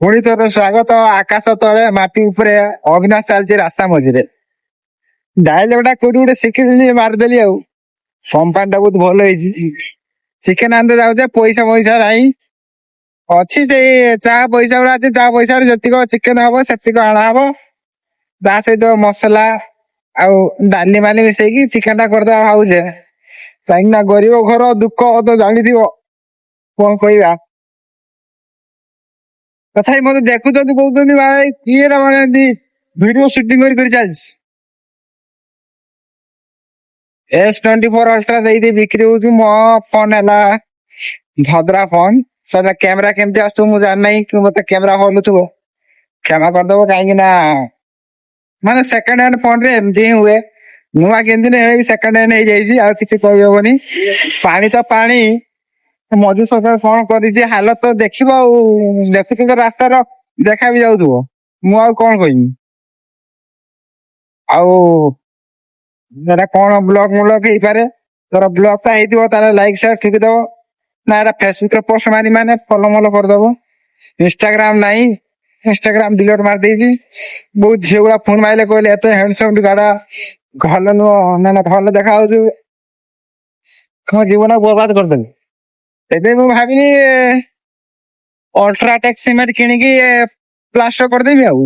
ପୁଣି ତୋର ସ୍ୱାଗତ ଆକାଶ ତଳେ ମାଟି ଉପରେ ଅବିନାଶ ଚାଲିଛି ରାସ୍ତା ମଝିରେ। ଡାଇଲଗଟା କୋଉଠି ଗୋଟେ ଶିଖିଥିଲି ମାରିଦେଲି ଆଉ। କମ୍ପାନୀ ଟା ବହୁତ ଭଲ ହେଇଛି। ଚିକେନ ଆଣିତେ ଯାଉଛେ ପଇସା ନାହିଁ। ଅଛି ସେଇ ଚାହା ପଇସା ଗୁଡା ଅଛି, ଚାହା ପଇସାରେ ଯେତିକ ଚିକେନ ହବ ସେତିକ ଆଣା ହବ। ତା ସହିତ ମସଲା ଆଉ ଡାଲି ମାଲି ମିଶେଇକି ଚିକେନ ଟା କରିଦବା ଭାବୁଛେ। କାହିଁକି ନା ଗରିବ ଘର ଦୁଃଖ ତ ଜାଣିଥିବ, କଣ କହିବା। ତଥାପି ମତେ ଦେଖୁଛନ୍ତି କହୁଛନ୍ତି ଭାଇ କିଏ ମାନେ ଏମିତି ଭିଡିଓ ସୁଟିଂ କରି ଚାଲିଛି। S24 Ultra ଦେଇଦେଇ ବିକ୍ରି ହଉଛି। ମୋ ଫୋନ ହେଲା ଭଦ୍ରା ଫୋନ। ସେଟା କ୍ୟାମେରା କେମିତି ଆସୁଥିବ ମୁଁ ଜାଣିନାହିଁ, କି ମତେ କ୍ୟାମେରା ହଲୁଥିବ କ୍ଷମା କରିଦବ। କାହିଁକି ନା ମାନେ ସେକେଣ୍ଡ ହ୍ୟାଣ୍ଡ ଫୋନ ରେ ଏମିତି ହିଁ ହୁଏ। ନୂଆ କିଣିଥିଲି ସେକେଣ୍ଡ ହ୍ୟାଣ୍ଡ ହେଇଯାଇଛି, ଆଉ କିଛି କହିହବନି। ପାଣି ତ ପାଣି। ମଧୁ ସରକାର କଣ କରିଛି ହାଲତ ତ ଦେଖିବ ଆଉ। ଦେଖୁଛ ତ ରାସ୍ତାର ଦେଖା ବି ଯାଉଥିବ। ମୁଁ ଆଉ କଣ କହିବି। ଆଉ ଏଟା କଣ ବ୍ଲକ ହେଇପାରେ। ତୋର ବ୍ଲକ ଟା ହେଇଥିବ ତାହେଲେ ଲାଇକ୍ ସେୟାର ଠିକ ଦବ। ନା ଏଟା ଫେସବୁକ ରେ ପୋଷ୍ଟ ମାରି ମାନେ ଫଲ ମଲ କରିଦବ। ଇନଷ୍ଟାଗ୍ରାମ ନାହିଁ, ଇନଷ୍ଟାଗ୍ରାମ ଡିଲିଟ ମାରିଦେଇଛି। ବହୁତ ଝିଅ ଗୁଡା ଫୋନ ମାରିଲେ କହିଲେ ଏତେ ହ୍ୟାଣ୍ଡସମ ଗାଡା ଭଲ ନୁହଁ, ନା ଭଲ ଦେଖା ଯାଉଛି। କଣ ଜୀବନ ବର୍ବାଦ କରିଦେଲି। ଏବେ ମୁଁ ଭାବିଲି ଅଲ୍ଟ୍ରାଟେକ୍ ସିମେଣ୍ଟ କିଣିକି ପ୍ଲାଷ୍ଟର କରିଦେବି ଆଉ।